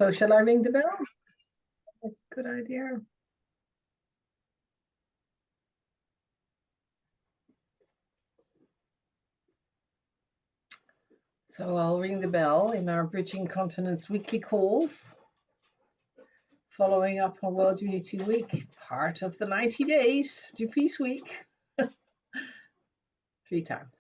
So shall I ring the bell? That's a good idea. So I'll ring the bell in our Bridging Continents weekly calls, following up on World Unity Week, part of the 90 days to Peace Week. 3 times.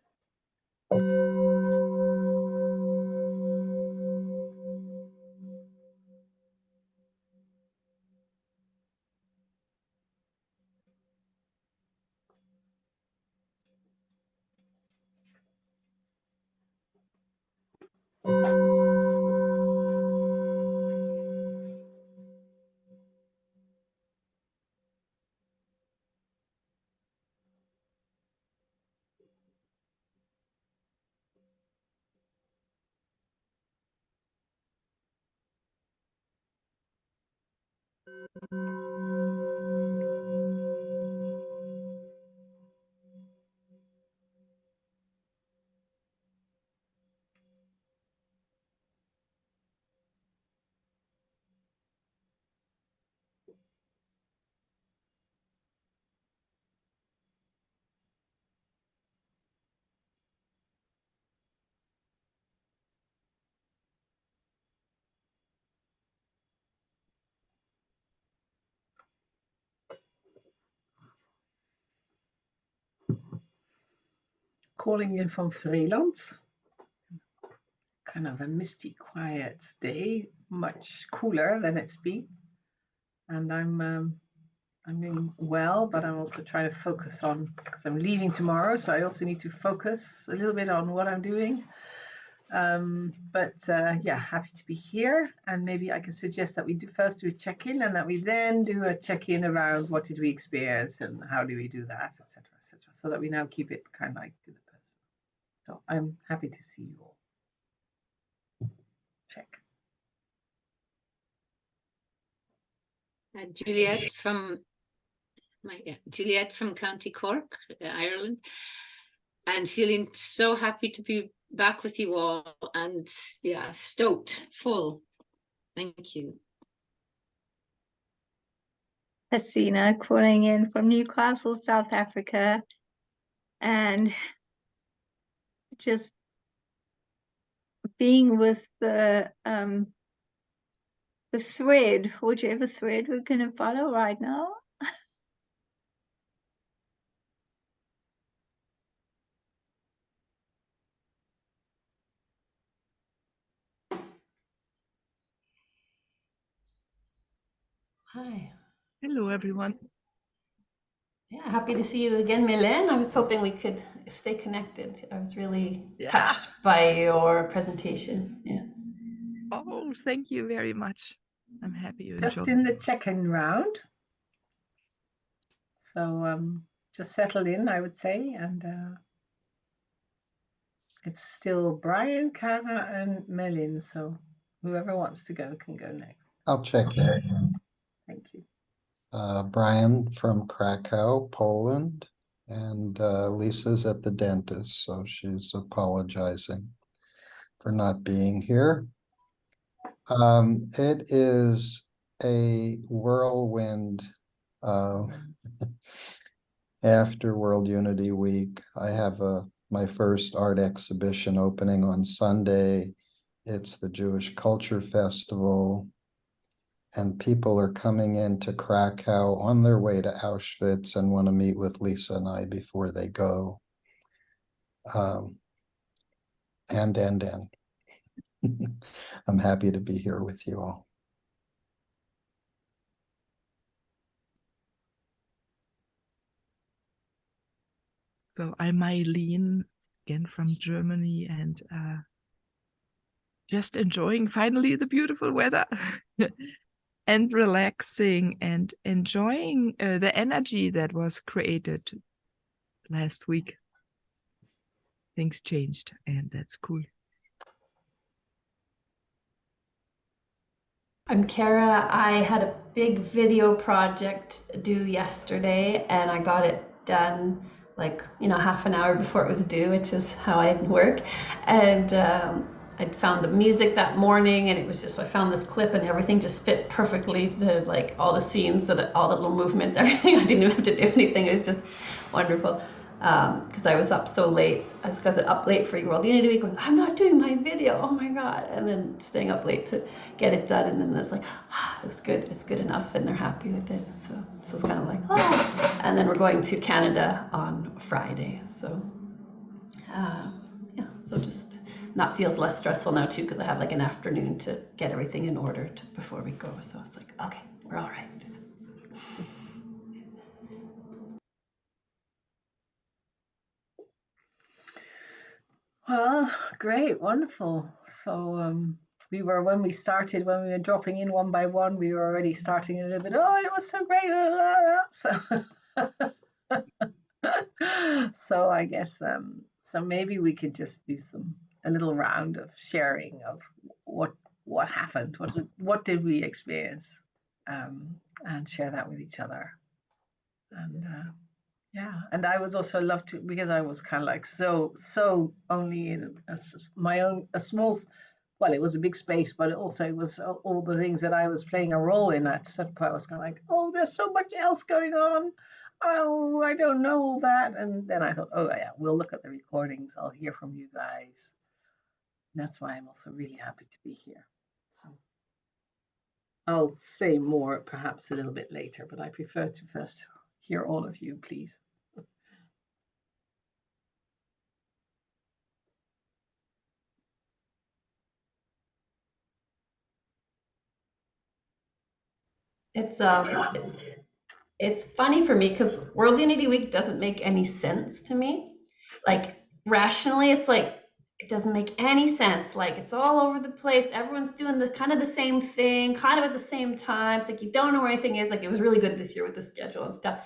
Calling in from Vreeland. Kind of a misty, quiet day, much cooler than it's been. And I'm doing well, but I'm also trying to focus on, because I'm leaving tomorrow, so I also need to focus a little bit on what I'm doing. Yeah, happy to be here, and maybe I can suggest that we first do a check-in, and that we then do a check-in around what did we experience and how do we do that, etc., so that we now keep it kind of like to the person. So I'm happy to see you all. Check. Juliet from County Cork, Ireland, and feeling so happy to be back with you all, and yeah, stoked, full. Thank you. Hasina calling in from Newcastle, South Africa, and just being with the thread, whichever thread we're going to follow right now. Hi. Hello, everyone. Yeah, happy to see you again, Mylène. I was hoping we could stay connected. I was really touched by your presentation. Yeah. Oh, thank you very much. I'm happy you Just enjoyed. in the check-in round. So just settle in, I would say, and it's still Brian, Kara, and Melin. So whoever wants to go can go next. I'll check in. Thank you. Brian from Krakow, Poland, and Lisa's at the dentist, so she's apologizing for not being here. It is a whirlwind after World Unity Week. I have my first art exhibition opening on Sunday. It's the Jewish Culture Festival, and people are coming into Krakow on their way to Auschwitz and want to meet with Lisa and I before they go. And. I'm happy to be here with you all. So I'm Eileen, again from Germany, and just enjoying finally the beautiful weather and relaxing and enjoying the energy that was created last week. Things changed, and that's cool. I'm Kara. I had a big video project due yesterday, and I got it done like half an hour before it was due, which is how I work. And I'd found the music that morning, and it was just, I found this clip and everything just fit perfectly to like all the scenes, all the little movements, everything. I didn't even have to do anything. It was just wonderful. Because I was up so late. I was up late for World Unity Week. Going, I'm not doing my video. Oh my God. And then staying up late to get it done. And then it's like, it's good. It's good enough. And they're happy with it. So it's kind of like, And then we're going to Canada on Friday. So, yeah, so just that feels less stressful now too, because I have like an afternoon to get everything in order before we go. So it's like, okay, we're all right. Well, great, wonderful. So when we were dropping in one by one, we were already starting a little bit, oh, it was so great. So, so I guess, so maybe we could just do a little round of sharing of what happened, what did we experience, and share that with each other. And yeah, and I was also love to, because I was kind of like so only in a small, well, it was a big space, but also it was all the things that I was playing a role in. At certain point, I was kind of like, oh, there's so much else going on. Oh, I don't know all that. And then I thought, oh yeah, we'll look at the recordings. I'll hear from you guys. And that's why I'm also really happy to be here. So I'll say more perhaps a little bit later, but I prefer to first hear all of you, please. It's funny for me because World Unity Week doesn't make any sense to me. Like rationally, it's like it doesn't make any sense. Like it's all over the place. Everyone's doing the kind of the same thing, kind of at the same time. It's like you don't know where anything is. Like it was really good this year with the schedule and stuff.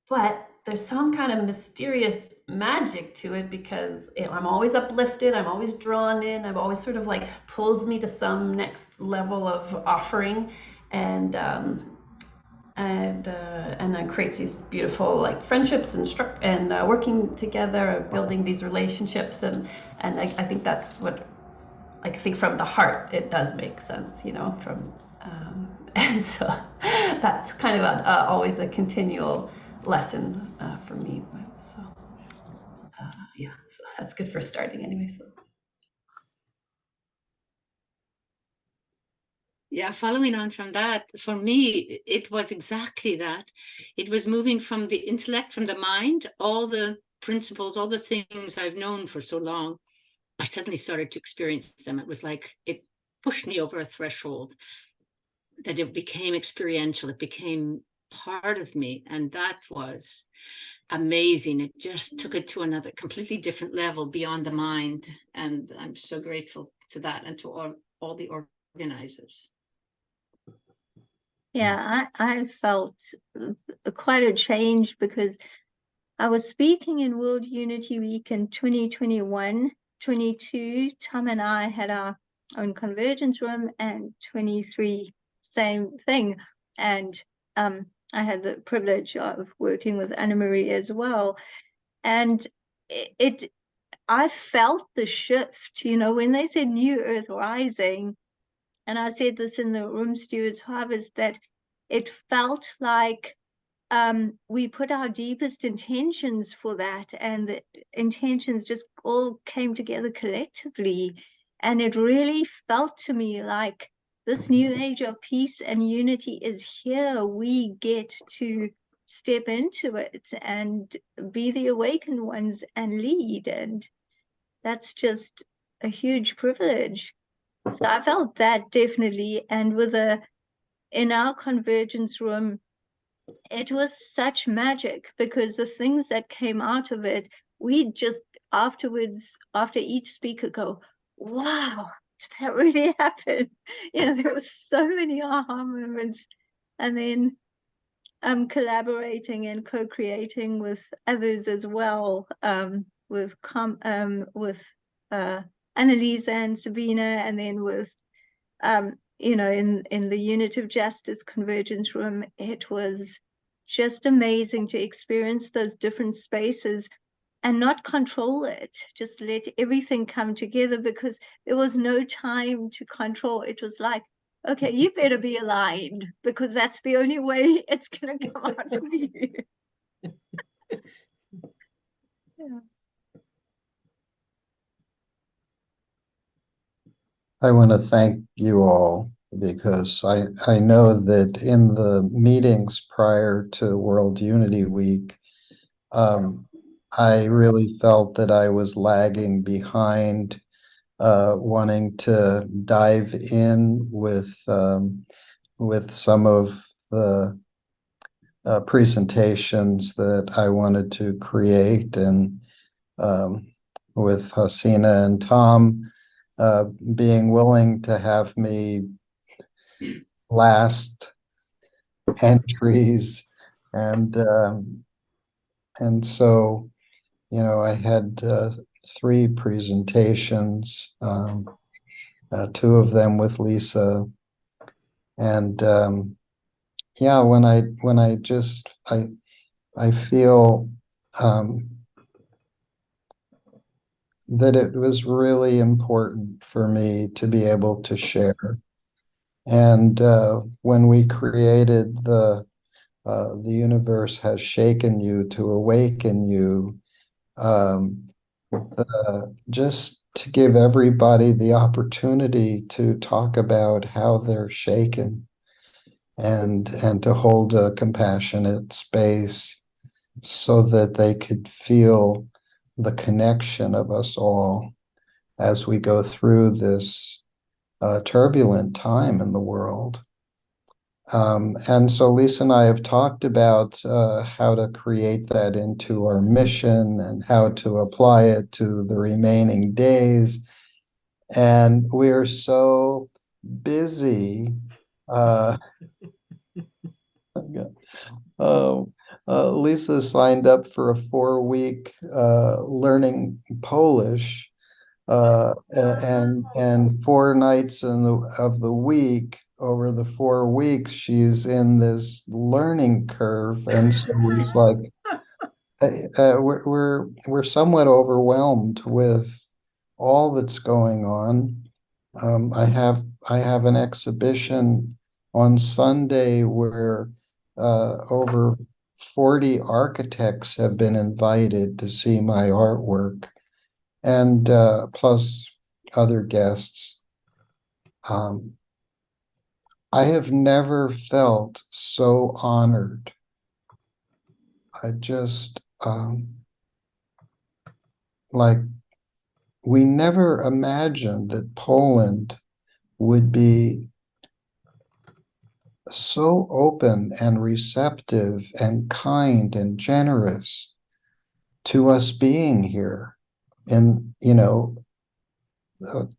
But there's some kind of mysterious magic to it because I'm always uplifted. I'm always drawn in. I'm always sort of like pulls me to some next level of offering, and then creates these beautiful like friendships and working together, building these relationships, and I think that's what, like, I think from the heart it does make sense, you know, from and so that's kind of always a continual lesson for me. So yeah, so that's good for starting anyway. So. Yeah, following on from that, for me, it was exactly that. It was moving from the intellect, from the mind, all the principles, all the things I've known for so long. I suddenly started to experience them. It was like it pushed me over a threshold, that it became experiential. It became part of me. And that was amazing. It just took it to another completely different level beyond the mind. And I'm so grateful to that and to all the organizers. Yeah, I felt quite a change because I was speaking in World Unity Week in 2021, 22. Tom and I had our own convergence room, and 23, same thing. And I had the privilege of working with Anna Marie as well. And I felt the shift, you know, when they said New Earth Rising, and I said this in the Room Stewards Harvest, that it felt like we put our deepest intentions for that, and the intentions just all came together collectively. And it really felt to me like this new age of peace and unity is here. We get to step into it and be the awakened ones and lead. And that's just a huge privilege. So I felt that definitely. And in our convergence room, it was such magic because the things that came out of it, we just afterwards, after each speaker, go, wow, did that really happen? You know, there was so many aha moments. And then collaborating and co-creating with others as well, with Annalisa and Sabina, and then with you know, in the Unit of Justice Convergence Room, it was just amazing to experience those different spaces. and not control it, just let everything come together, because there was no time to control. It was like, okay, you better be aligned, because that's the only way it's going to come out for you. Yeah. I want to thank you all because I know that in the meetings prior to World Unity Week, I really felt that I was lagging behind, wanting to dive in with some of the presentations that I wanted to create, and with Hasina and Tom being willing to have me last entries, and so I had 3 presentations, 2 of them with Lisa, and yeah, when I just I feel that it was really important for me to be able to share. And when we created the universe has shaken you to awaken you, just to give everybody the opportunity to talk about how they're shaken, and to hold a compassionate space so that they could feel the connection of us all as we go through this turbulent time in the world. And so Lisa and I have talked about how to create that into our mission and how to apply it to the remaining days. And we're so busy. Lisa signed up for a 4-week learning Polish, and 4 nights of the week over the 4 weeks she's in this learning curve, and so it's like we're somewhat overwhelmed with all that's going on. I have an exhibition on Sunday where over 40 architects have been invited to see my artwork, and plus other guests. I have never felt so honored. I just like, we never imagined that Poland would be so open and receptive and kind and generous to us being here in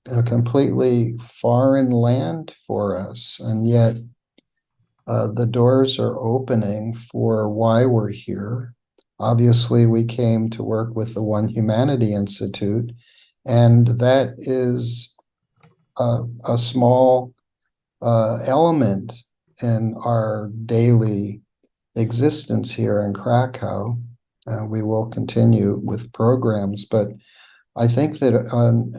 a completely foreign land for us, and yet the doors are opening for why we're here. Obviously, we came to work with the One Humanity Institute, and that is a small element in our daily existence here in Krakow. We will continue with programs, but I think that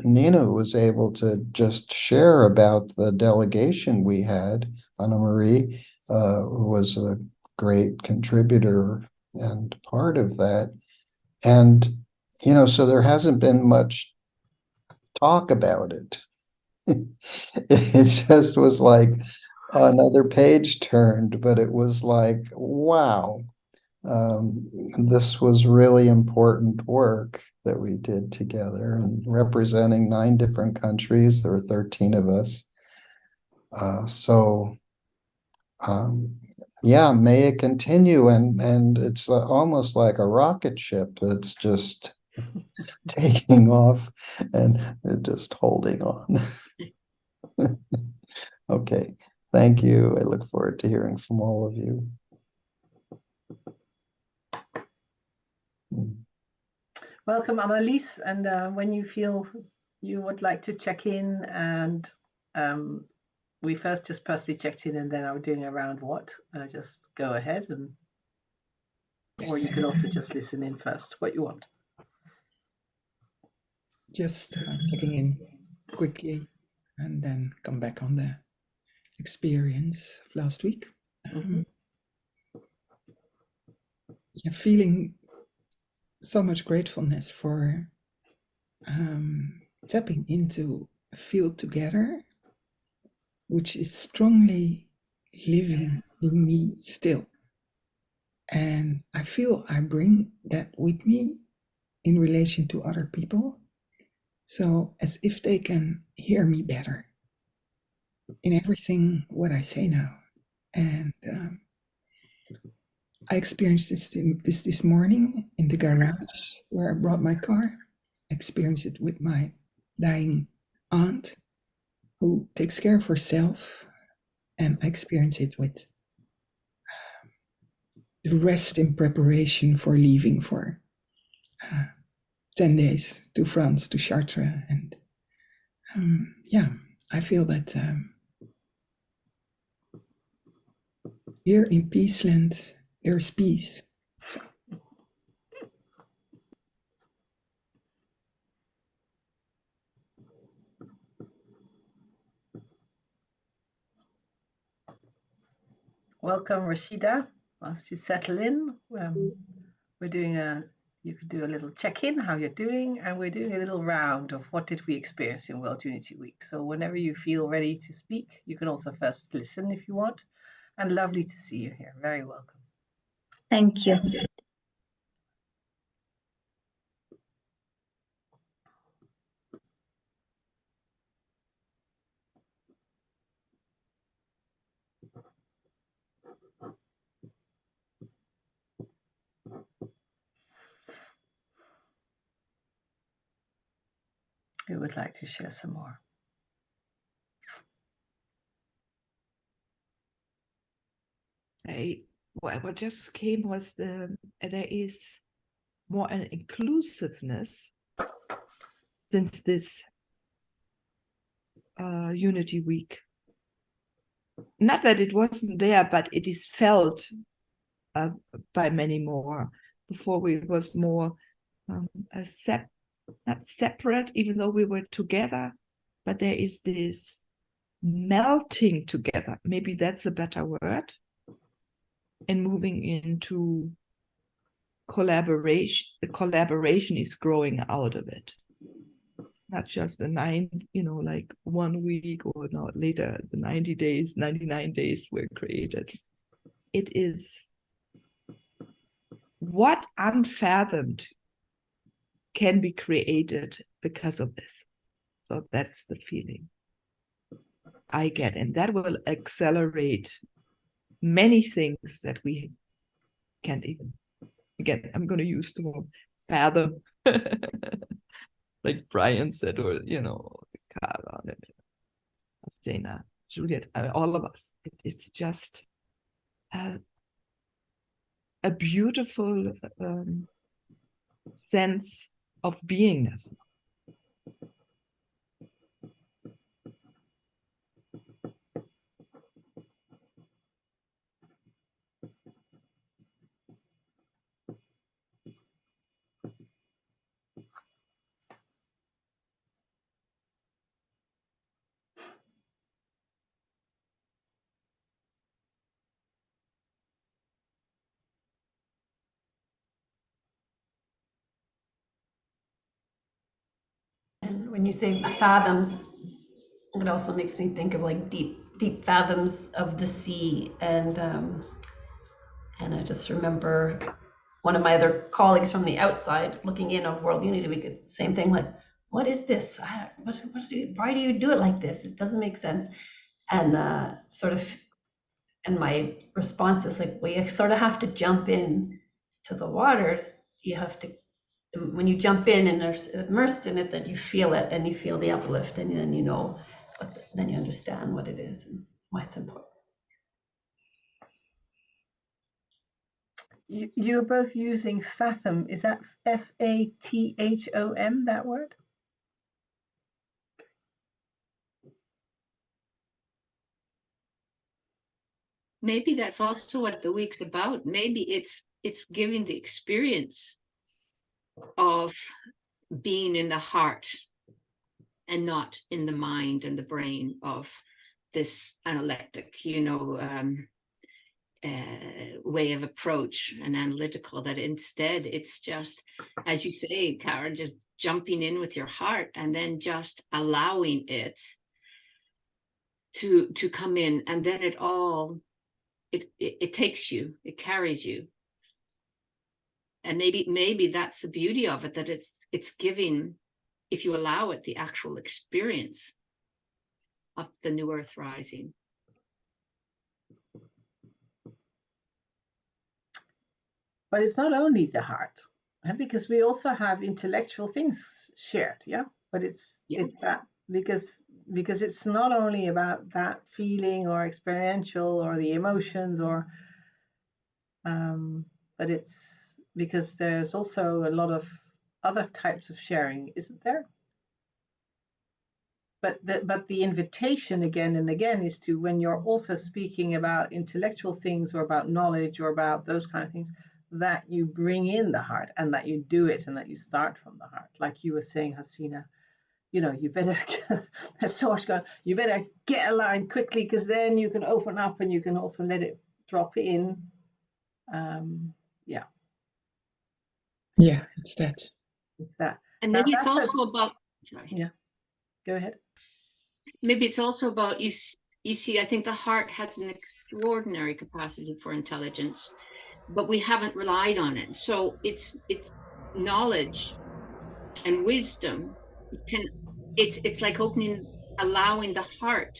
Nina was able to just share about the delegation we had. Anna Marie was a great contributor and part of that. And, so there hasn't been much talk about it. It just was like another page turned, but it was like, wow, this was really important work that we did together, and representing 9 different countries. There were 13 of us. Yeah, may it continue, and it's almost like a rocket ship that's just taking off and just holding on. Okay, thank you. I look forward to hearing from all of you. Welcome, Annelies. And when you feel you would like to check in, and we first just personally checked in, and then I'm doing a round what, just go ahead, and or you can also just listen in first, what you want. Just checking in quickly and then come back on the experience of last week. Yeah, feeling so much gratefulness for tapping into a field together, which is strongly living in me still. And I feel I bring that with me in relation to other people. So as if they can hear me better in everything what I say now. And I experienced this morning in the garage where I brought my car. I experienced it with my dying aunt who takes care of herself. And I experienced it with the rest in preparation for leaving for 10 days to France, to Chartres. And yeah, I feel that here in Peaceland, there's peace. So. Welcome, Rashida. Whilst you settle in, we're doing you could do a little check-in, how you're doing, and we're doing a little round of what did we experience in World Unity Week. So whenever you feel ready to speak, you can also first listen if you want. And lovely to see you here. Very welcome. Thank you. Who would like to share some more? What just came was there is more an inclusiveness since this Unity Week. Not that it wasn't there, but it is felt by many more. Before it was more not separate, even though we were together, but there is this melting together. Maybe that's a better word. And moving into collaboration. The collaboration is growing out of it. Not just the 1 week or now later, the 90 days, 99 days were created. It is what unfathomed can be created because of this. So that's the feeling I get. And that will accelerate many things that we can't even, again, I'm going to use the word fathom. Like Brian said, or, Cara, Stena, Juliet, all of us. It's just a beautiful sense of beingness. And when you say fathoms, it also makes me think of like deep fathoms of the sea. And I just remember one of my other colleagues from the outside looking in of World Unity Week, same thing, like, what is this? Why do you do it like this? It doesn't make sense. And and my response is like, well, you sort of have to jump in to the waters. You have to, when you jump in and are immersed in it, then you feel it and you feel the uplift, and then then you understand what it is and why it's important. You're both using fathom. Is that Fathom, that word? Maybe that's also what the week's about. Maybe it's giving the experience of being in the heart and not in the mind and the brain of this analytic, way of approach and analytical, that instead it's just, as you say, Kara, just jumping in with your heart and then just allowing it to come in, and then it takes you, it carries you. And maybe that's the beauty of it, that it's giving, if you allow it, the actual experience of the new earth rising. But it's not only the heart, because we also have intellectual things shared, but it's that, because it's not only about that feeling or experiential or the emotions, or but it's because there's also a lot of other types of sharing, isn't there? But the invitation again and again is to, when you're also speaking about intellectual things or about knowledge or about those kind of things, that you bring in the heart, and that you do it, and that you start from the heart. Like you were saying, Hasina, you better, as Source going, you better get aligned quickly, because then you can open up and you can also let it drop in. Yeah, it's that. It's that. And Now, maybe it's that's also about, sorry. Yeah, go ahead. Maybe it's also about, you see, I think the heart has an extraordinary capacity for intelligence, but we haven't relied on it. So it's knowledge and wisdom it's like allowing the heart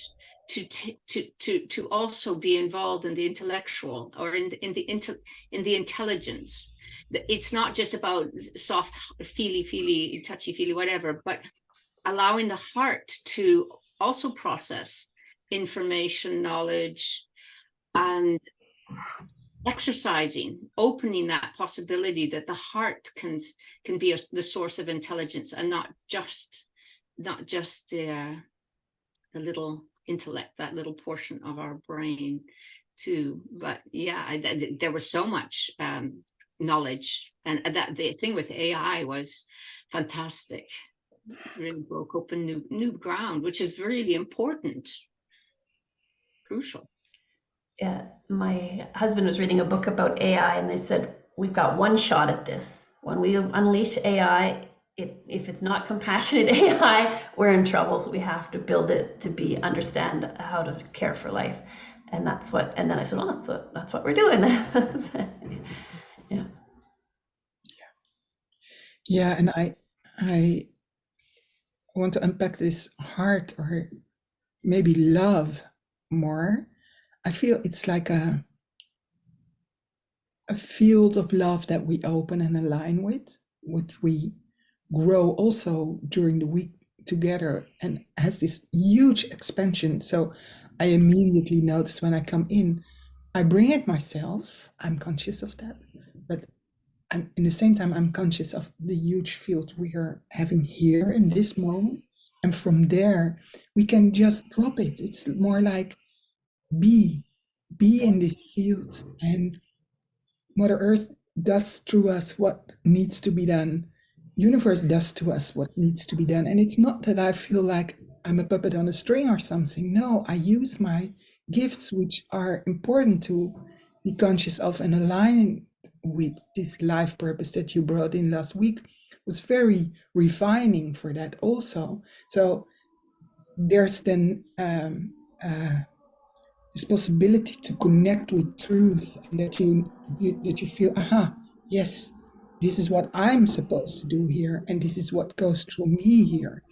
to also be involved in the intellectual, or in the intelligence. It's not just about soft, feely, touchy-feely, whatever, but allowing the heart to also process information, knowledge, and exercising, opening that possibility that the heart can be the source of intelligence, and not just the little intellect, that little portion of our brain too. But yeah, there was so much knowledge, and that the thing with AI was fantastic. Really broke open new ground, which is really important, crucial. Yeah, my husband was reading a book about AI, and they said, we've got one shot at this. When we unleash AI, if it's not compassionate AI, we're in trouble. We have to build it to understand how to care for life. And that's what, and then I said, well, that's what we're doing. Yeah. Yeah, and I want to unpack this heart, or maybe love, more. I feel it's like a field of love that we open and align with, which we grow also during the week together, and has this huge expansion. So I immediately notice when I come in, I bring it myself. I'm conscious of that, but in the same time, I'm conscious of the huge field we are having here in this moment. And from there, we can just drop it. It's more like be in this field, and Mother Earth does through us what needs to be done. Universe does to us what needs to be done. And it's not that I feel like I'm a puppet on a string or something. No, I use my gifts, which are important to be conscious of and aligning with this life purpose that you brought in last week, was very refining for that also. So there's then this possibility to connect with truth, and that you feel, aha, yes, this is what I'm supposed to do here, and this is what goes through me here,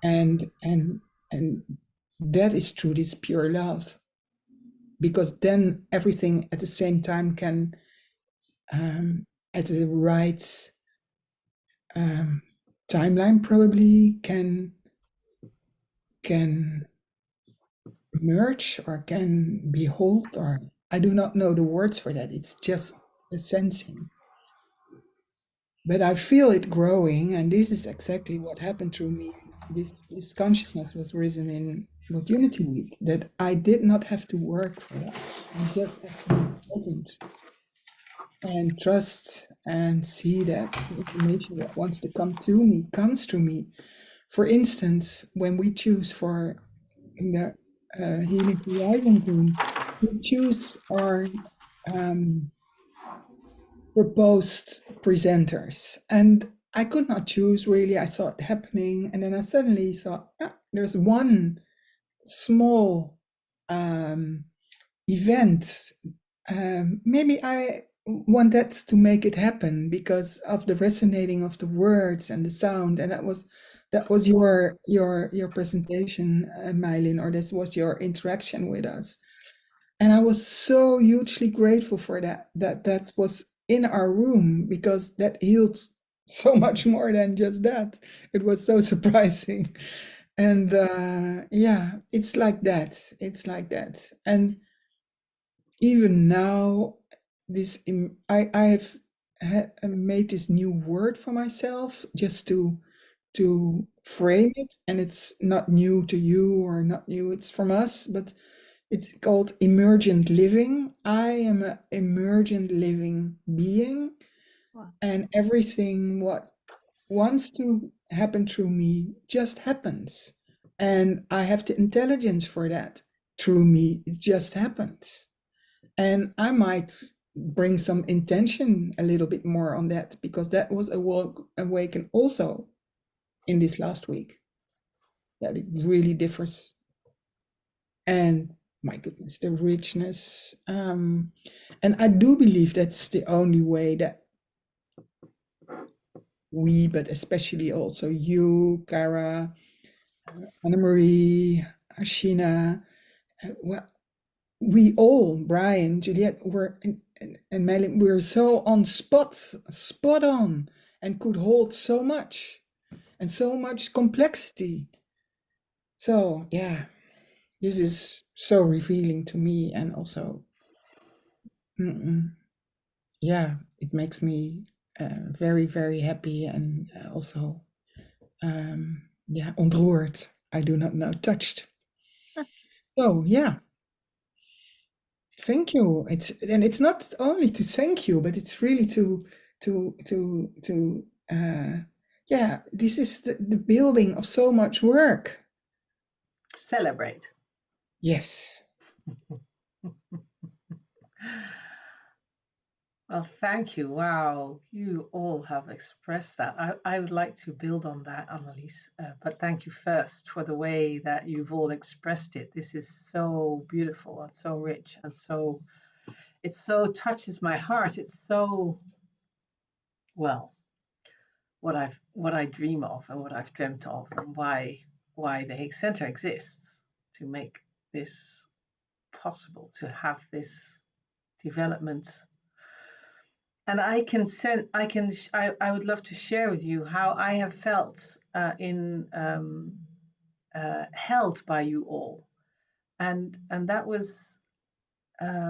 and that is through this pure love, because then everything at the same time can at the right timeline probably can merge, or can behold, or I do not know the words for that. It's just a sensing. But I feel it growing, and this is exactly what happened through me. This consciousness was risen in World Unity Week, that I did not have to work for that. I just have to be present. and trust and see that the information that wants to come to me comes to me. For instance, when we choose for in the Healing Horizon team, we choose our proposed presenters, and I could not choose really. I saw it happening, and then I suddenly saw there's one small event. Maybe I want that to make it happen because of the resonating of the words and the sound, and that was your presentation, Mylin, or this was your interaction with us, and I was so hugely grateful for that was in our room, because that healed so much more than just that. It was so surprising. And yeah, it's like that. And even now, I have made this new word for myself just to frame it, and it's not new to you or not new, it's from us, but it's called emergent living. I am an emergent living being. Wow. And everything what wants to happen through me just happens. And I have the intelligence for that through me. It just happens. And I might bring some intention a little bit more on that, because that was awakened also in this last week, that it really differs. And my goodness, the richness. And I do believe that's the only way that we, but especially also you, Cara, Anna-Marie, Ashina, well, we all, Brian, Juliet, and Melin, we're so on spot on, and could hold so much and so much complexity. So yeah, this is so revealing to me, and also, yeah, it makes me very, very happy, and also, yeah, ontroerd. I do not know, touched. So yeah, thank you. It's not only to thank you, but it's really to yeah, this is the building of so much work. Celebrate. Yes. Well, thank you. Wow, you all have expressed that. I would like to build on that, Annelies, but thank you first for the way that you've all expressed it. This is so beautiful and so rich, and so it so touches my heart. It's so, well, what I dream of and what I've dreamt of, and why the Higgs Center exists, to make this possible, to have this development. And I would love to share with you how I have felt held by you all, and that was at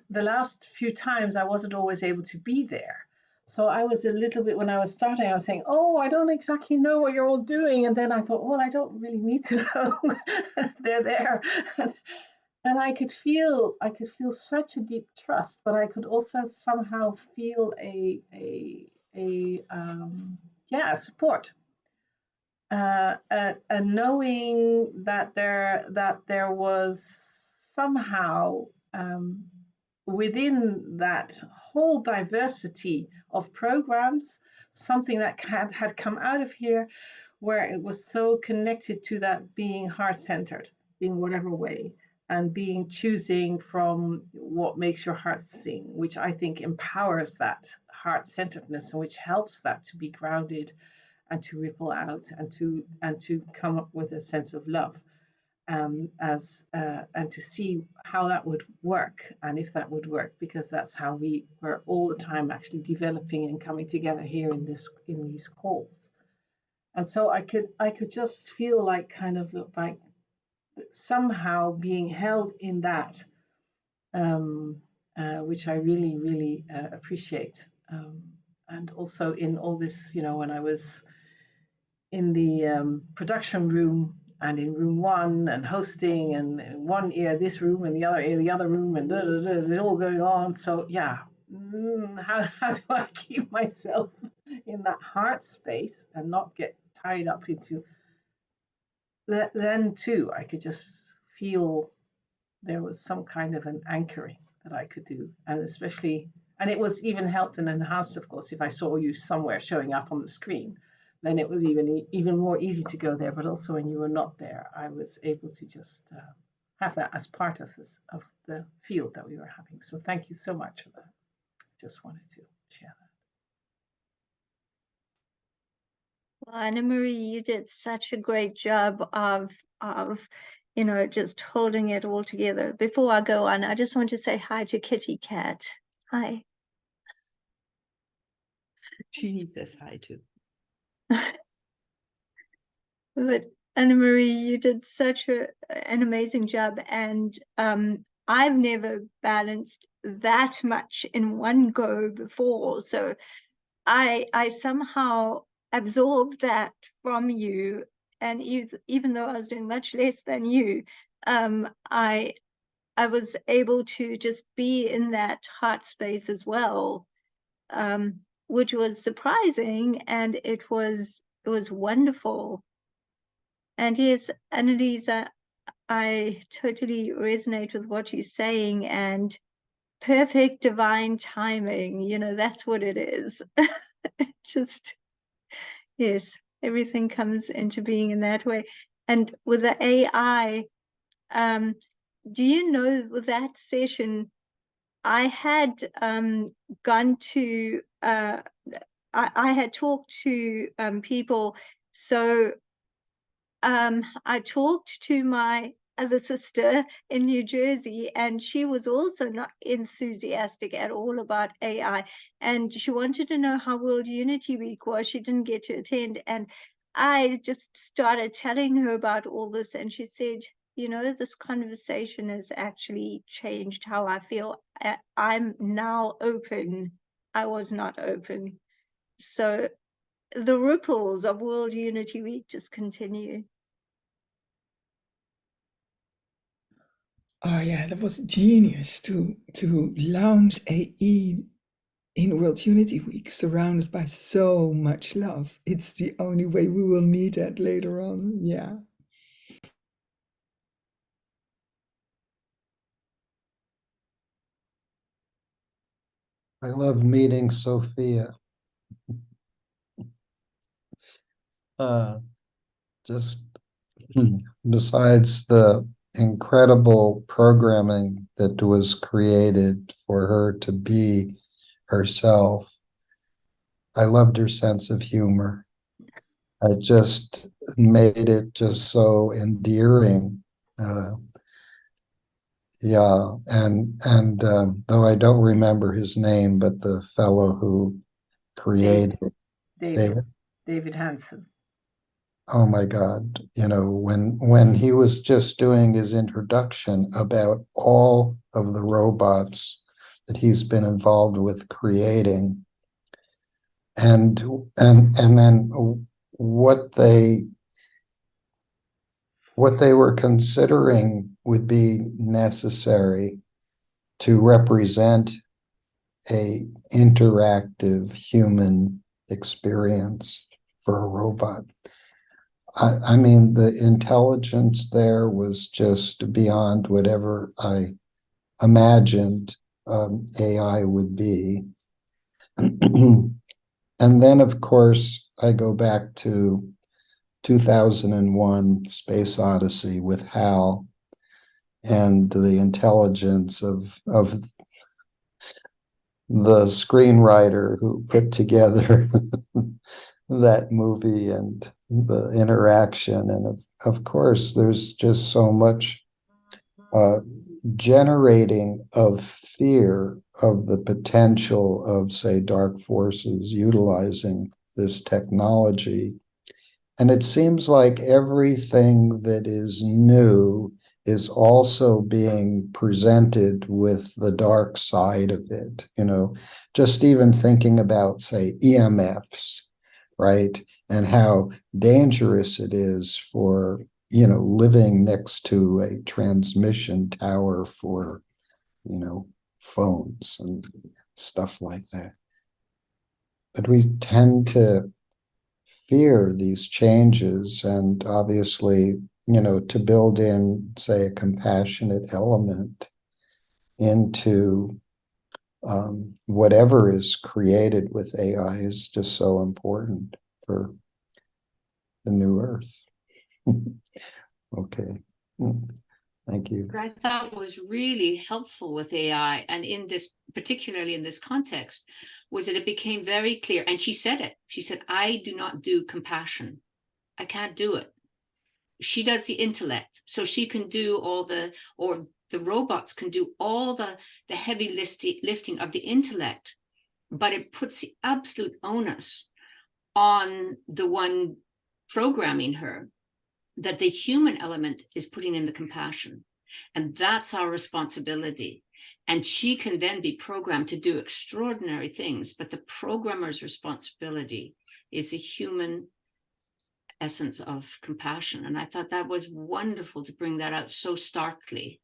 the last few times I wasn't always able to be there. So I was a little bit, when I was starting, I was saying, oh, I don't exactly know what you're all doing. And then I thought, well, I don't really need to know. They're there. And I could feel such a deep trust, but I could also somehow feel a support, a knowing that there was somehow within that whole diversity of programs something that had come out of here, where it was so connected to that being heart-centered in whatever way, and choosing from what makes your heart sing, which I think empowers that heart-centeredness, and which helps that to be grounded and to ripple out, and to come up with a sense of love, and to see how that would work, and if that would work, because that's how we were all the time actually developing and coming together here in these calls. And so I could just feel like, kind of like, somehow being held in that, which I really, really appreciate. And also in all this, when I was in the production room and in room one and hosting, and in one ear this room and the other ear the other room, and it's all going on. So yeah, how do I keep myself in that heart space and not get tied up into that? Then too, I could just feel there was some kind of an anchoring that I could do, and especially, and it was even helped and enhanced, of course, if I saw you somewhere showing up on the screen, then it was even more easy to go there. But also when you were not there, I was able to just have that as part of the field that we were having. So thank you so much for that. Just wanted to share that. Well, Anna-Marie, you did such a great job of just holding it all together. Before I go on, I just want to say hi to Kitty Cat. Hi. She says hi too. But Anna-Marie, you did such an amazing job, and I've never balanced that much in one go before. So I somehow absorbed that from you, and even though I was doing much less than you, I was able to just be in that heart space as well, which was surprising, and it was wonderful. And yes, Annelies, I totally resonate with what you're saying, and perfect divine timing, that's what it is. Just, yes, everything comes into being in that way. And with the AI, do you know, with that session, I had gone to, I had talked to people. So I talked to my other sister in New Jersey, and she was also not enthusiastic at all about AI. And she wanted to know how World Unity Week was. She didn't get to attend. And I just started telling her about all this. And she said, this conversation has actually changed how I feel. I'm now open. I was not open. So the ripples of World Unity Week just continue. Oh yeah, that was genius to launch AE in World Unity Week, surrounded by so much love. It's the only way we will need that later on. Yeah. I love meeting Sophia. Just besides the incredible programming that was created for her to be herself, I loved her sense of humor. It just made it just so endearing. Yeah, and though I don't remember his name, but the fellow who created David Hansen. Oh my God, when he was just doing his introduction about all of the robots that he's been involved with creating, and then what they were considering would be necessary to represent a interactive human experience for a robot. I mean, the intelligence there was just beyond whatever I imagined AI would be. And then, of course, I go back to 2001 Space Odyssey with HAL and the intelligence of the screenwriter who put together that movie and the interaction. And of course, there's just so much generating of fear of the potential of, say, dark forces utilizing this technology. And it seems like everything that is new is also being presented with the dark side of it. Just even thinking about, say, EMFs, right? And how dangerous it is for living next to a transmission tower for, phones and stuff like that. But we tend to fear these changes, and obviously, to build in, say, a compassionate element into whatever is created with AI is just so important for the new Earth. Okay. Thank you. What I thought was really helpful with AI, and particularly in this context, was that it became very clear, and she said it. She said, I do not do compassion. I can't do it. She does the intellect, so she can do or the robots can do all the heavy lifting of the intellect, but it puts the absolute onus on the one programming her, that the human element is putting in the compassion. And that's our responsibility. And she can then be programmed to do extraordinary things, but the programmer's responsibility is the human essence of compassion. And I thought that was wonderful to bring that out so starkly,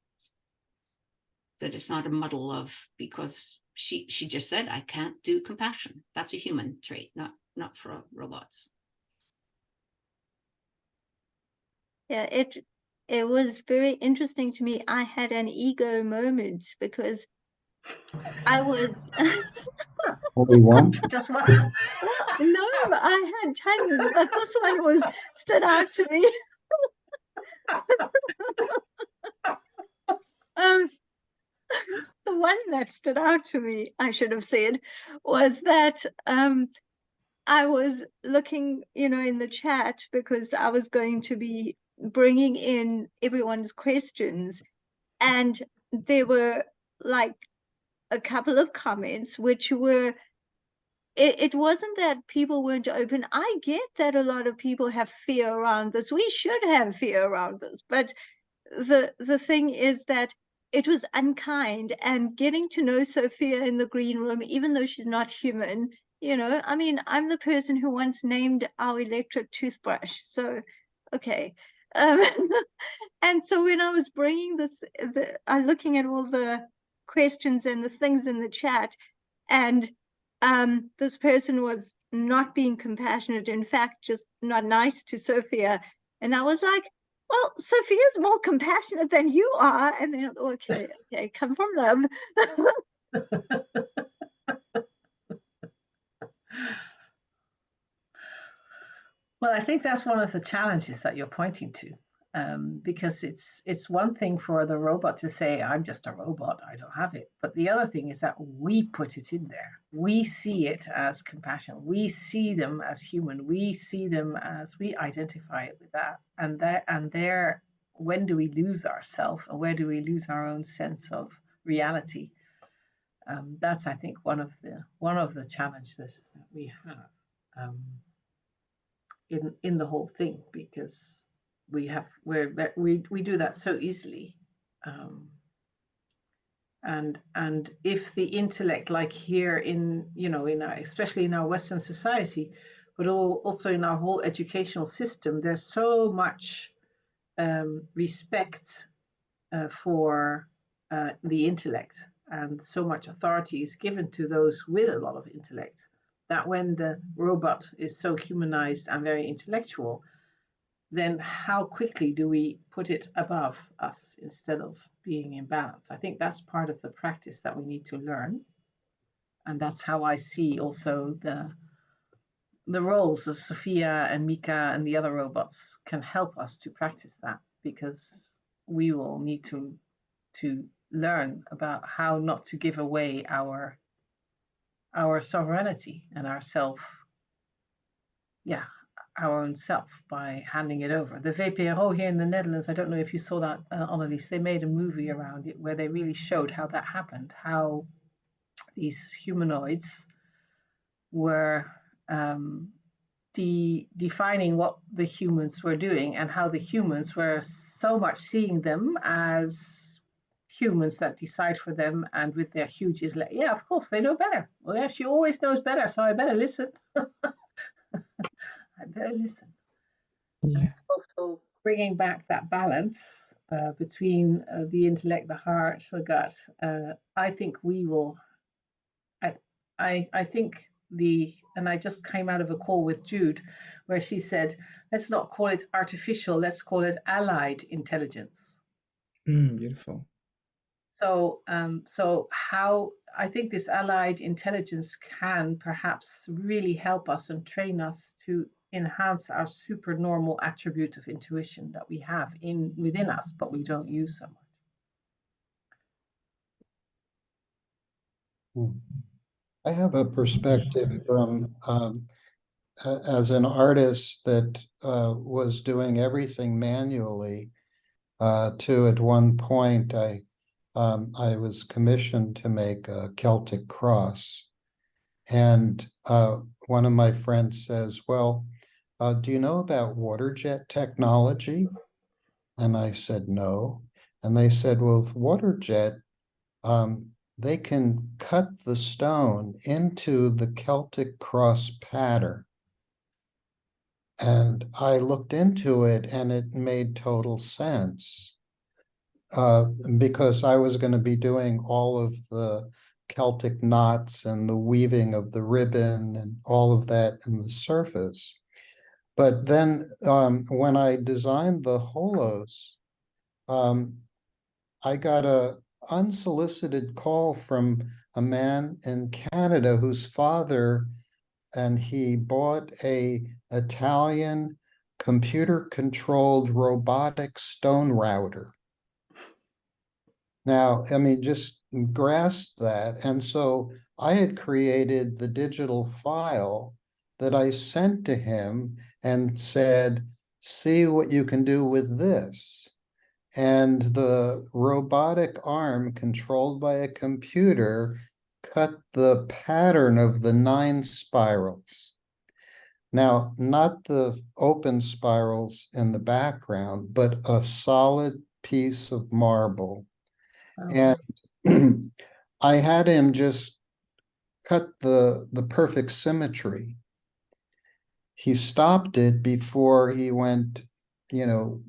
that it's not a muddle of, because she just said, I can't do compassion. That's a human trait, not for robots. Yeah, it was very interesting to me. I had an ego moment because I was Only one? Just one. no, I had tons, but this one stood out to me. The one that stood out to me, I should have said, was that I was looking, in the chat, because I was going to be bringing in everyone's questions, and there were like a couple of comments which were, it wasn't that people weren't open. I get that a lot of people have fear around this. We should have fear around this, but the thing is that it was unkind, and getting to know Sophia in the green room, even though she's not human, I mean, I'm the person who once named our electric toothbrush, so okay. And so when I was bringing this, looking at all the questions and the things in the chat, and this person was not being compassionate, in fact, just not nice to Sophia, and I was like, well, Sophia's more compassionate than you are. And then, okay, come from love. Well, I think that's one of the challenges that you're pointing to, because it's one thing for the robot to say, I'm just a robot, I don't have it. But the other thing is that we put it in there. We see it as compassion. We see them as human. We see them as, we identify it with that. And there, when do we lose ourselves, and where do we lose our own sense of reality? That's, I think, one of the challenges that we have. In the whole thing, because we do that so easily, and if the intellect, like here in especially in our Western society, but also in our whole educational system, there's so much respect for the intellect, and so much authority is given to those with a lot of intellect, that when the robot is so humanized and very intellectual, then how quickly do we put it above us instead of being in balance? I think that's part of the practice that we need to learn. And that's how I see also the roles of Sophia and Mika and the other robots can help us to practice that, because we will need to learn about how not to give away our sovereignty and our own self by handing it over. The VPRO here in the Netherlands, I don't know if you saw that, Annelies, they made a movie around it where they really showed how that happened, how these humanoids were defining what the humans were doing, and how the humans were so much seeing them as humans that decide for them, and with their huge intellect. Yeah, of course, they know better. Well, yeah, she always knows better, so I better listen. I better listen. Yeah. And it's also bringing back that balance between the intellect, the heart, the gut. I think we will. I think and I just came out of a call with Jude, where she said, let's not call it artificial, let's call it allied intelligence. Beautiful. So, how I think this allied intelligence can perhaps really help us and train us to enhance our supernormal attribute of intuition that we have within us, but we don't use so much. I have a perspective from as an artist that was doing everything manually. To at one point, I was commissioned to make a Celtic cross, and one of my friends says, "Well, do you know about water jet technology?" And I said, "No." And they said, "Well, with water jet, they can cut the stone into the Celtic cross pattern." And I looked into it and it made total sense because I was going to be doing all of the Celtic knots and the weaving of the ribbon and all of that in the surface. But then when I designed the holos, I got a unsolicited call from a man in Canada whose father and he bought a Italian computer-controlled robotic stone router. Now, I mean, just grasp that. And so I had created the digital file that I sent to him and said, see what you can do with this. And the robotic arm controlled by a computer cut the pattern of the 9 spirals. Now, not the open spirals in the background, but a solid piece of marble. Okay. And I had him just cut the perfect symmetry. He stopped it before he went,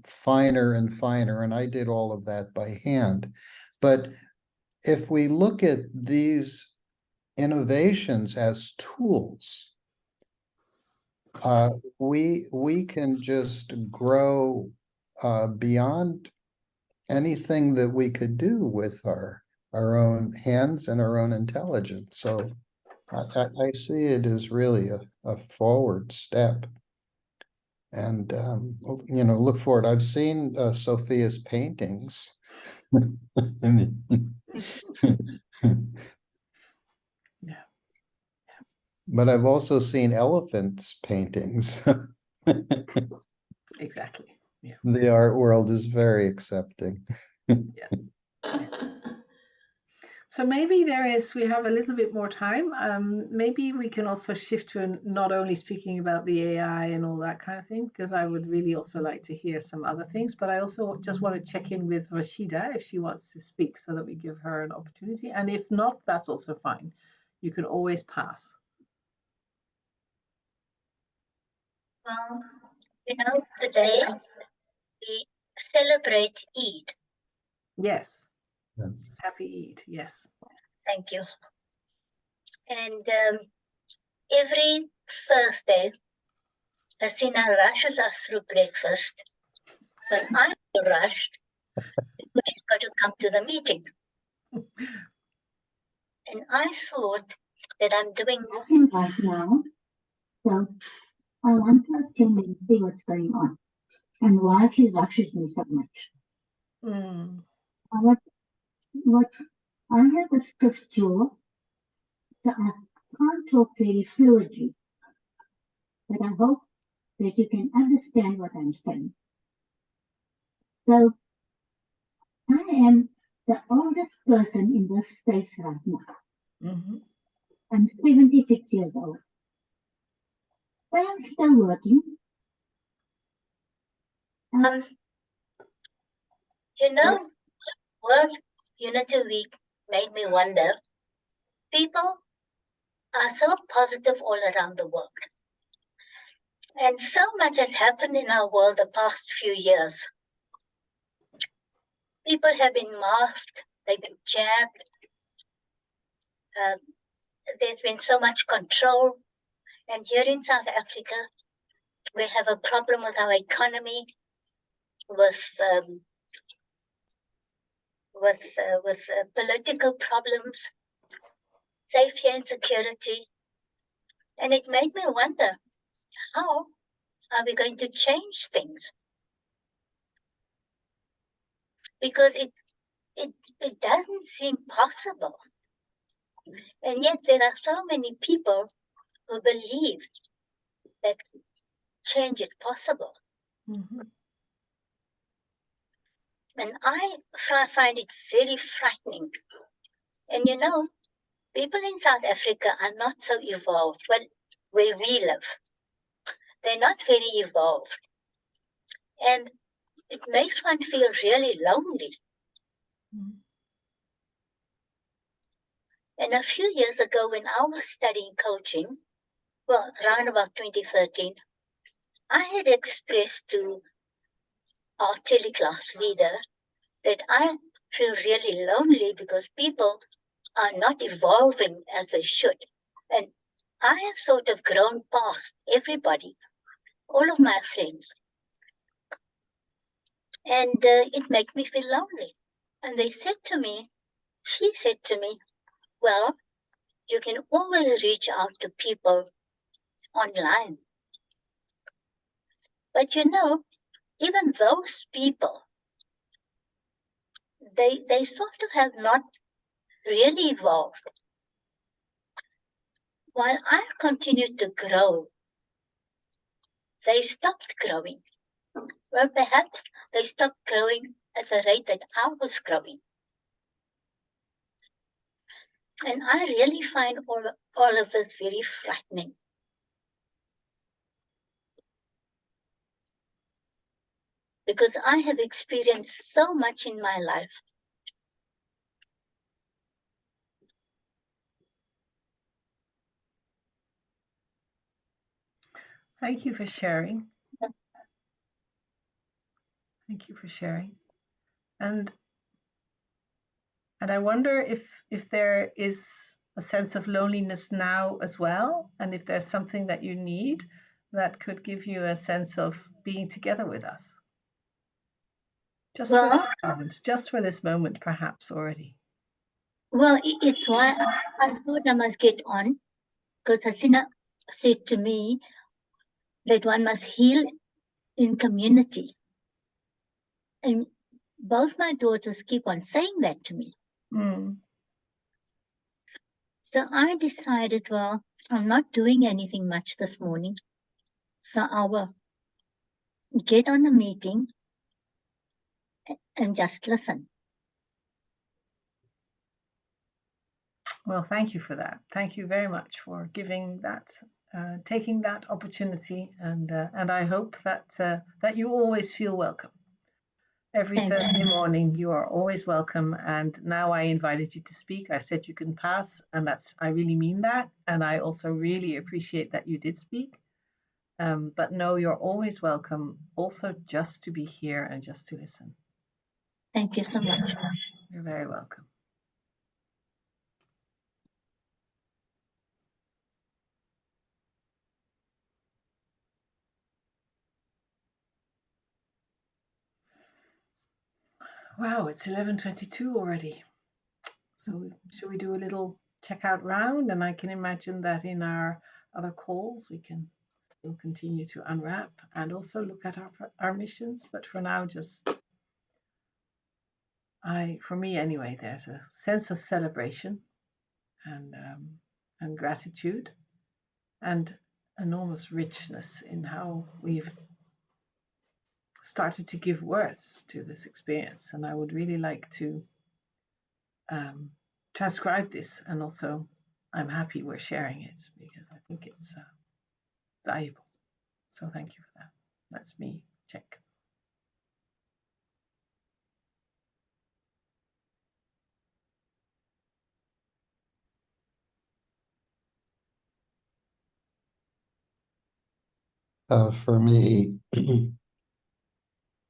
finer and finer, and I did all of that by hand. But if we look at these innovations as tools, we can just grow beyond anything that we could do with our own hands and our own intelligence. So I see it as really a forward step. And look forward. I've seen Sophia's paintings. Yeah. But I've also seen elephants' paintings. Exactly. Yeah. The art world is very accepting. So maybe we have a little bit more time. Maybe we can also shift to not only speaking about the AI and all that kind of thing, because I would really also like to hear some other things, but I also just want to check in with Rashida if she wants to speak so that we give her an opportunity. And if not, that's also fine. You can always pass. Well, today we celebrate Eid. Yes. Yes. Happy Eid. Yes. Thank you. And every Thursday, Hasina rushes us through breakfast. But I rush because she's got to come to the meeting. And I thought that I'm doing nothing right now. So I want to attend and see what's going on and why she rushes me so much. What I have a stiff jaw, so I can't talk very fluently. But I hope that you can understand what I'm saying. So I am the oldest person in this space right now. I'm 76 years old. But I'm still working. World Unity Week made me wonder. People are so positive all around the world. And so much has happened in our world the past few years. People have been masked, they've been jabbed. There's been so much control. And here in South Africa, we have a problem with our economy, with political problems, safety and security. And it made me wonder, how are we going to change things? Because it doesn't seem possible. And yet there are so many people who believe that change is possible. Mhm. And I find it very frightening. And you know, people in South Africa are not so evolved. Well, where we live, they're not very evolved. And it makes one feel really lonely. Mhm. And a few years ago, when I was studying coaching, well, around about 2013, I had expressed to our teleclass leader that I feel really lonely because people are not evolving as they should. And I have sort of grown past everybody, all of my friends. And it makes me feel lonely. And she said to me, well, you can always reach out to people online. But you know, even those people, they sort of have not really evolved. While I continued to grow, they stopped growing. Well, perhaps they stopped growing at the rate that I was growing. And I really find all of this very frightening. Because I have experienced so much in my life. Thank you for sharing. Thank you for sharing. And I wonder if there is a sense of loneliness now as well, and if there's something that you need that could give you a sense of being together with us. Just for this moment, just for this moment, perhaps already. Well, it's why I thought I must get on, because Hasina said to me that one must heal in community. And both my daughters keep on saying that to me. Mm. So I decided, well, I'm not doing anything much this morning. So I will get on the meeting and just listen. Well, thank you for that. Thank you very much for giving that, taking that opportunity, and I hope that that you always feel welcome. Every Thank Thursday you. morning, you are always welcome. And now I invited you to speak. I said you can pass, and I really mean that. And I also really appreciate that you did speak. But no, you're always welcome. Also, just to be here and just to listen. Thank you so much. You're very welcome. Wow, it's 11:22 already. So should we do a little checkout round? And I can imagine that in our other calls, we can still continue to unwrap and also look at our missions. But for now, for me anyway, there's a sense of celebration and gratitude and enormous richness in how we've started to give words to this experience. And I would really like to transcribe this, and also I'm happy we're sharing it because I think it's valuable. So thank you for that. That's me. Check. For me,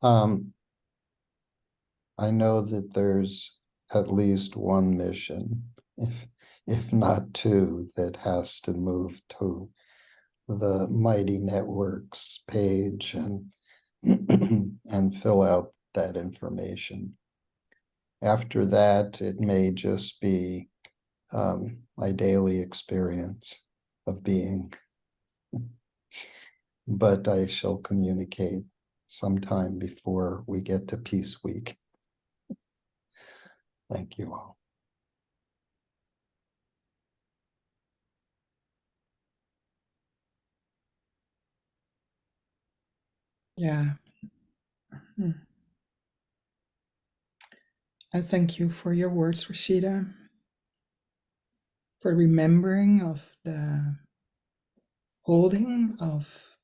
I know that there's at least one mission, if not two, that has to move to the Mighty Networks page and and fill out that information. After that, it may just be my daily experience of being, but I shall communicate sometime before we get to Peace Week. Thank you all. Yeah. I thank you for your words, Rashida, for remembering of the holding of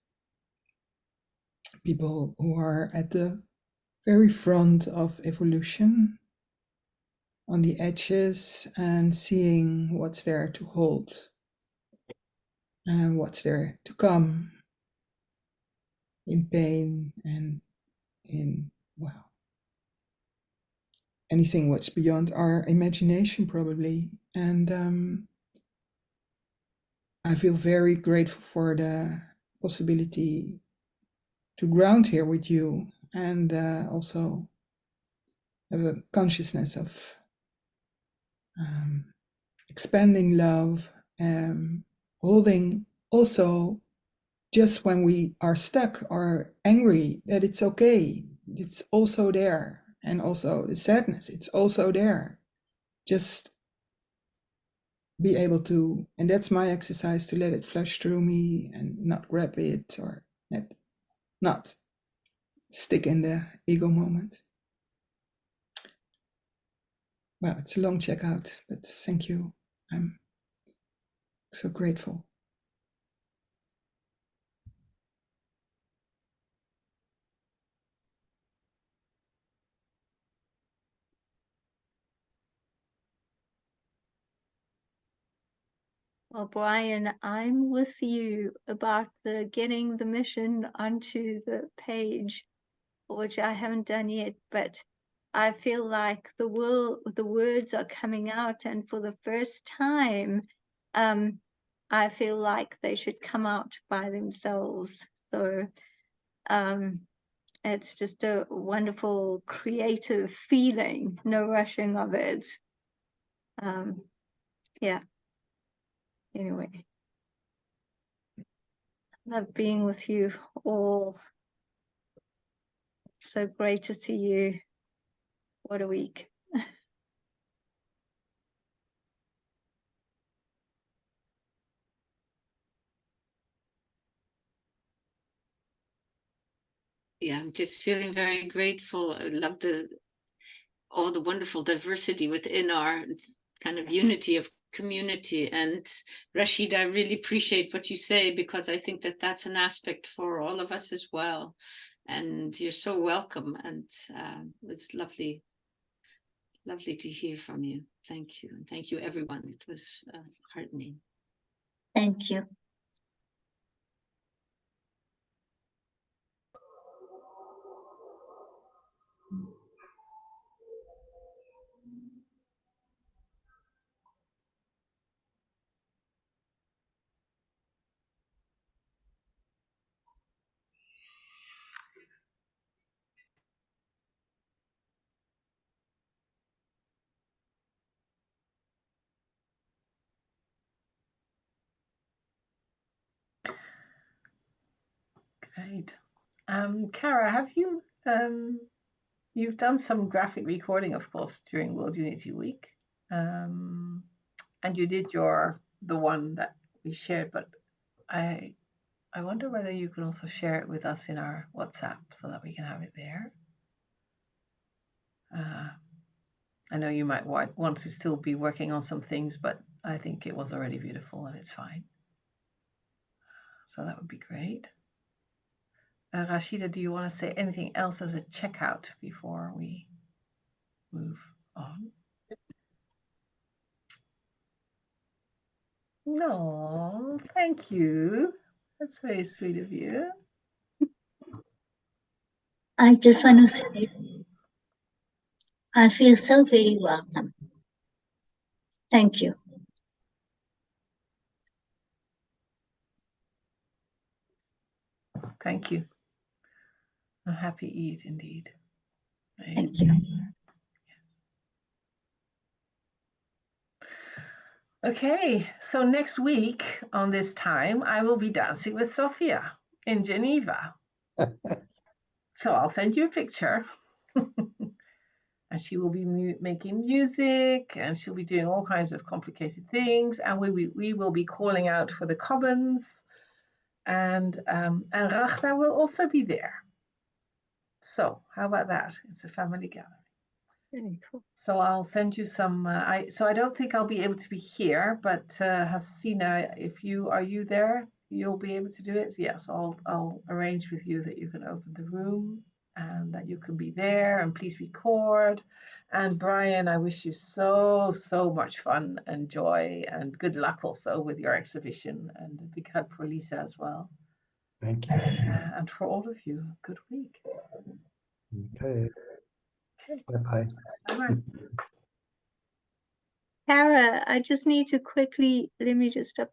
people who are at the very front of evolution, on the edges, and seeing what's there to hold and what's there to come in pain and in, well, anything what's beyond our imagination, probably. And I feel very grateful for the possibility to ground here with you and also have a consciousness of expanding love, holding also just when we are stuck or angry, that it's okay. It's also there. And also the sadness, it's also there. Just be able to, and that's my exercise, to let it flush through me and not grab it or not stick in the ego moment. Well, it's a long checkout, but thank you. I'm so grateful. Well, Brian, I'm with you about the getting the mission onto the page, which I haven't done yet, but I feel like the words are coming out, and for the first time, I feel like they should come out by themselves. So it's just a wonderful creative feeling, no rushing of it. Yeah. Anyway, love being with you all. So great to see you. What a week. Yeah, I'm just feeling very grateful. I love all the wonderful diversity within our kind of unity of community. And Rashid, I really appreciate what you say, because I think that that's an aspect for all of us as well. And you're so welcome. And it's lovely to hear from you. Thank you. And thank you, everyone. It was heartening. Thank you. Great. Kara, have you you've done some graphic recording, of course, during World Unity Week, and you did the one that we shared, but I wonder whether you can also share it with us in our WhatsApp so that we can have it there. I know you might want to still be working on some things, but I think it was already beautiful and it's fine. So that would be great. Rashida, do you want to say anything else as a checkout before we move on? No, thank you. That's very sweet of you. I just want to say I feel so very welcome. Thank you. Thank you. A happy Eid indeed. Thank you. Okay, so next week on this time, I will be dancing with Sophia in Geneva. So I'll send you a picture. And she will be making music, and she'll be doing all kinds of complicated things. And we will be calling out for the commons. And Rachta will also be there. So how about that? It's a family gathering. Very cool. So I'll send you some. So I don't think I'll be able to be here, but Hasina, if you are there, you'll be able to do it. Yes, I'll arrange with you that you can open the room and that you can be there. And please record. And Brian, I wish you so much fun and joy and good luck also with your exhibition. And a big hug for Lisa as well. Thank you. And for all of you, good week. Okay. Bye-bye. Bye-bye. Tara, I just need to quickly, let me just stop